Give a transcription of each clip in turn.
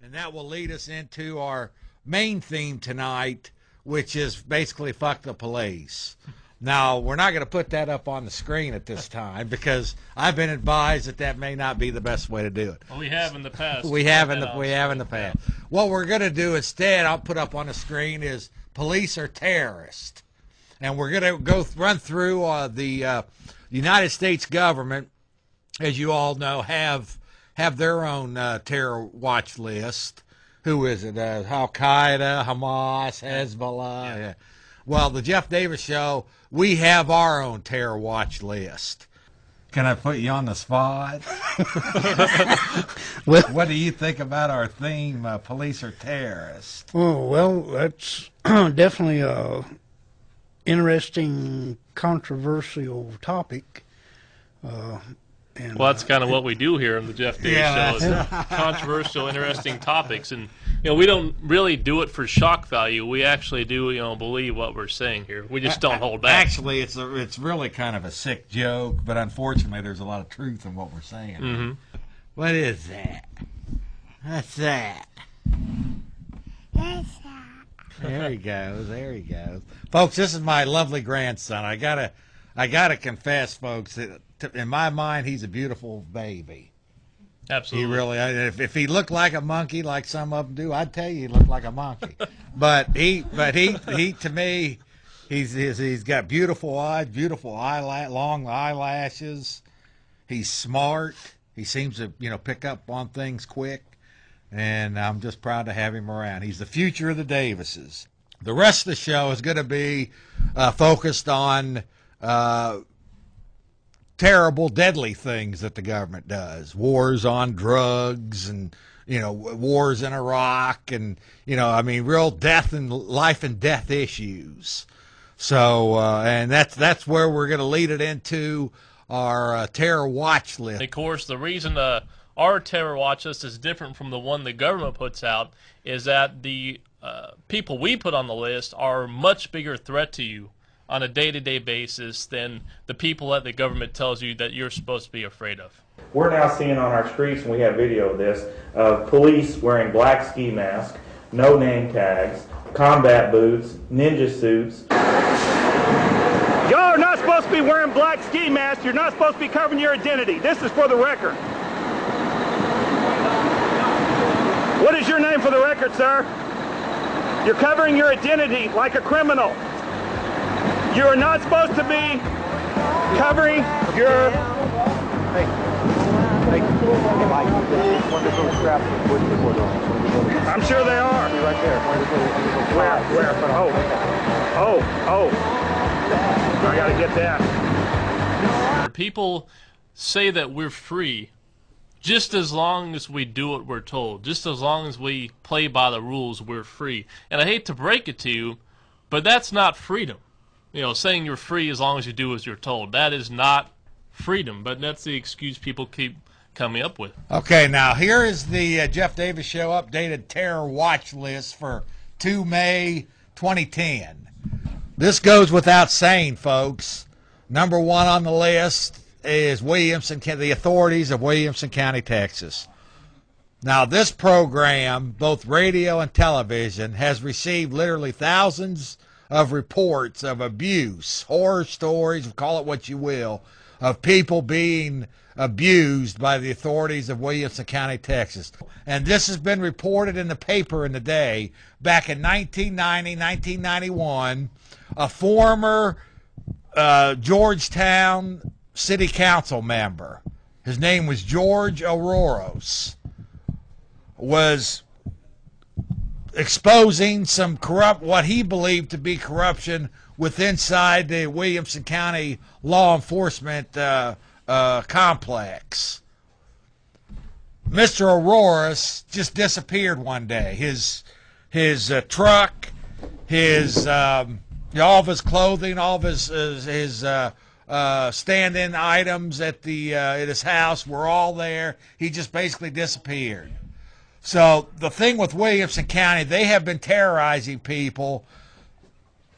And that will lead us into our main theme tonight, which is basically fuck the police. Now, we're not going to put that up on the screen at this time because I've been advised that that may not be the best way to do it. Well, we have in the past. We have in the past. What we're going to do instead, I'll put up on the screen, is police are terrorists. And we're going to run through the United States government, as you all know, have their own terror watch list. Who is it? Al-Qaeda, Hamas, Hezbollah. Yeah. Well, the Jeff Davis Show, we have our own terror watch list. Can I put you on the spot? Well, what do you think about our theme, police are terrorists? oh, well, that's definitely a interesting, controversial topic. And, well, that's kind of what we do here on the Jeff Davis Show, is controversial, interesting topics. And, we don't really do it for shock value. We actually do, believe what we're saying here. We just don't hold back. Actually, it's really kind of a sick joke, but unfortunately there's a lot of truth in what we're saying. Mm-hmm. What is that? What's that? There he goes. Folks, this is my lovely grandson. I gotta confess, folks, that in my mind, he's a beautiful baby. Absolutely. He really. If he looked like a monkey, like some of them do, I'd tell you he looked like a monkey. but he to me, he's got beautiful eyes, long eyelashes. He's smart. He seems to pick up on things quick, and I'm just proud to have him around. He's the future of the Davises. The rest of the show is going to be focused on terrible, deadly things that the government does. Wars on drugs and, wars in Iraq and, real death and life and death issues. So, and that's where we're going to lead it into our terror watch list. Of course, the reason our terror watch list is different from the one the government puts out is that the people we put on the list are a much bigger threat to you on a day-to-day basis than the people that the government tells you that you're supposed to be afraid of. We're now seeing on our streets, and we have video of this, of police wearing black ski masks, no name tags, combat boots, ninja suits. Y'all are not supposed to be wearing black ski masks. You're not supposed to be covering your identity. This is for the record. What is your name for the record, sir? You're covering your identity like a criminal. You are not supposed to be covering your... I'm sure they are. Right there. Where? Oh. I gotta get that. People say that we're free just as long as we do what we're told. Just as long as we play by the rules, we're free. And I hate to break it to you, but that's not freedom. Saying you're free as long as you do as you're told. That is not freedom, but that's the excuse people keep coming up with. Okay, now here is the Jeff Davis Show updated terror watch list for 2 May 2010. This goes without saying, folks. Number 1 on the list is Williamson, the authorities of Williamson County, Texas. Now, this program, both radio and television, has received literally thousands of reports of abuse, horror stories, call it what you will, of people being abused by the authorities of Williamson County, Texas. And this has been reported in the paper in the day. Back in 1990, 1991, a former Georgetown City Council member, his name was George Ouroros, was exposing some what he believed to be corruption inside the Williamson County law enforcement complex. Mr. Ouroros just disappeared one day. His truck, all of his clothing, all of his stand-in items at his house were all there. He just basically disappeared. So the thing with Williamson County, they have been terrorizing people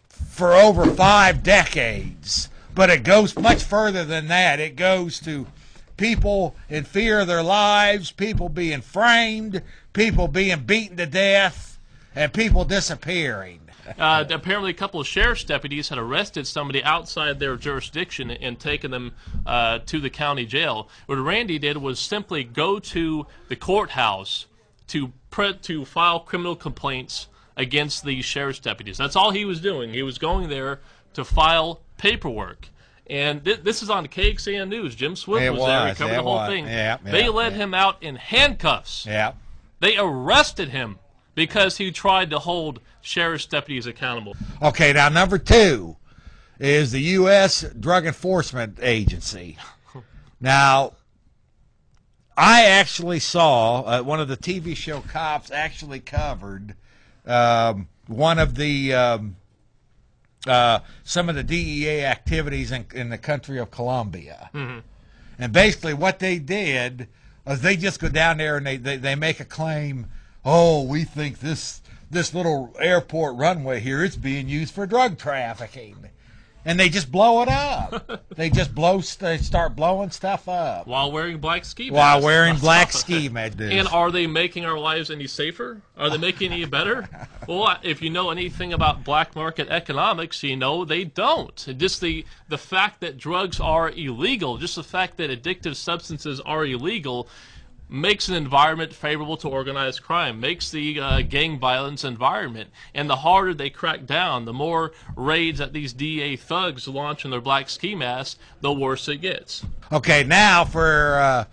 for over 5 decades. But it goes much further than that. It goes to people in fear of their lives, people being framed, people being beaten to death and people disappearing. Apparently, a couple of sheriff's deputies had arrested somebody outside their jurisdiction and taken them to the county jail. What Randy did was simply go to the courthouse to file criminal complaints against these sheriff's deputies. That's all he was doing. He was going there to file paperwork. And this is on KXAN News. Jim Swift was there. He covered the whole thing. They led him out in handcuffs. Yeah. They arrested him because he tried to hold sheriff's deputies accountable. Okay, now number 2 is the U.S. Drug Enforcement Agency. Now, I actually saw one of the TV show Cops actually covered one of the some of the DEA activities in the country of Colombia. Mm-hmm. And basically what they did is they just go down there and they make a claim, oh, we think this little airport runway here is being used for drug trafficking. And they just blow it up. They start blowing stuff up. While wearing black ski masks. While wearing black ski masks. And are they making our lives any safer? Are they making it any better? Well, if you know anything about black market economics, you know they don't. Just the fact that drugs are illegal, just the fact that addictive substances are illegal, makes an environment favorable to organized crime, makes the gang violence environment. And the harder they crack down, the more raids that these DEA thugs launch in their black ski masks, the worse it gets. Okay, now for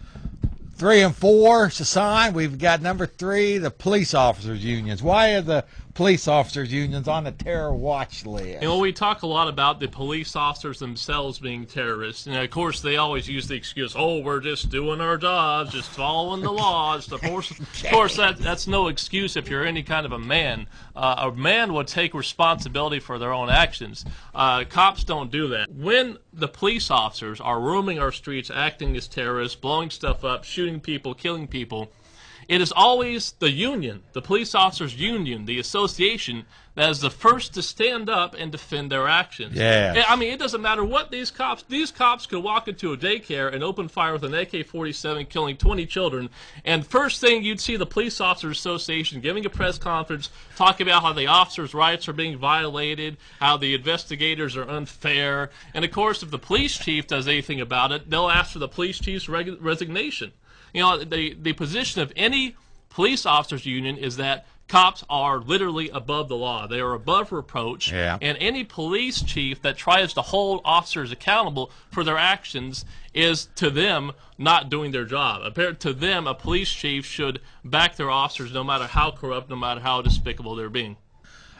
3 and 4, Sasan, we've got number 3, the police officers' unions. Why are the police officers' unions on the terror watch list? You know, we talk a lot about the police officers themselves being terrorists. And, of course, they always use the excuse, oh, we're just doing our jobs, just following the laws. Of course, that's no excuse if you're any kind of a man. A man would take responsibility for their own actions. Cops don't do that. When the police officers are roaming our streets, acting as terrorists, blowing stuff up, shooting people, killing people, it is always the union, the police officers' union, the association, that is the first to stand up and defend their actions. Yeah. I mean, it doesn't matter what these cops could walk into a daycare and open fire with an AK-47, killing 20 children, and first thing you'd see the police officers' association giving a press conference, talking about how the officers' rights are being violated, how the investigators are unfair, and of course, if the police chief does anything about it, they'll ask for the police chief's resignation. You know, the position of any police officers union is that cops are literally above the law. They are above reproach. Yeah. And any police chief that tries to hold officers accountable for their actions is, to them, not doing their job. To them, a police chief should back their officers no matter how corrupt, no matter how despicable they're being.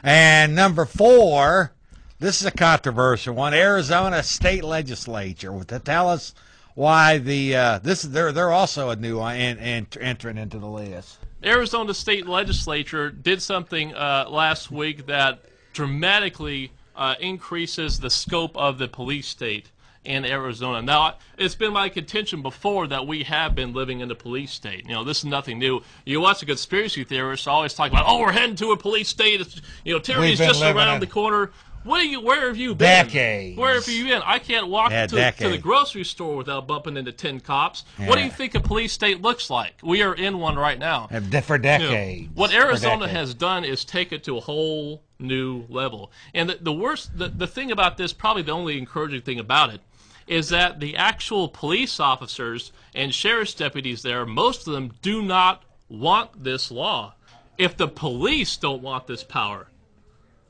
And number 4, this is a controversial one, Arizona State Legislature. To tell us why they're also a new entrant into the list. Arizona State Legislature did something last week that dramatically increases the scope of the police state in Arizona. Now, it's been my contention before that we have been living in a police state. You know, this is nothing new. You watch the conspiracy theorists always talk about, oh, we're heading to a police state. It's, tyranny's just around the corner. Where have you been? Decades. Where have you been? I can't walk to the grocery store without bumping into 10 cops. Yeah. What do you think a police state looks like? We are in one right now. For decades. What Arizona has done is take it to a whole new level. And the thing about this, probably the only encouraging thing about it, is that the actual police officers and sheriff's deputies there, most of them do not want this law. If the police don't want this power,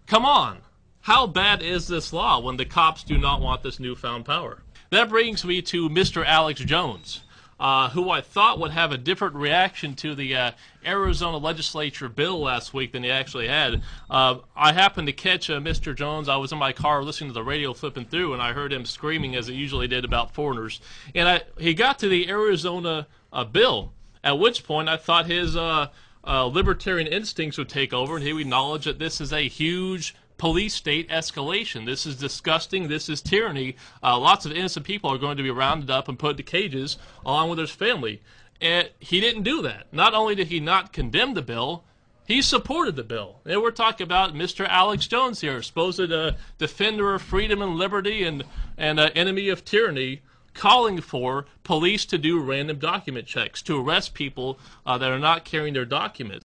come on. How bad is this law when the cops do not want this newfound power? That brings me to Mr. Alex Jones, who I thought would have a different reaction to the Arizona legislature bill last week than he actually had. I happened to catch Mr. Jones. I was in my car listening to the radio flipping through, and I heard him screaming as he usually did about foreigners. And he got to the Arizona bill, at which point I thought his libertarian instincts would take over, and he would acknowledge that this is a huge police state escalation. This is disgusting. This is tyranny. Lots of innocent people are going to be rounded up and put into cages along with his family. And he didn't do that. Not only did he not condemn the bill, he supported the bill. And we're talking about Mr. Alex Jones here, supposed defender of freedom and liberty and enemy of tyranny, calling for police to do random document checks to arrest people that are not carrying their documents.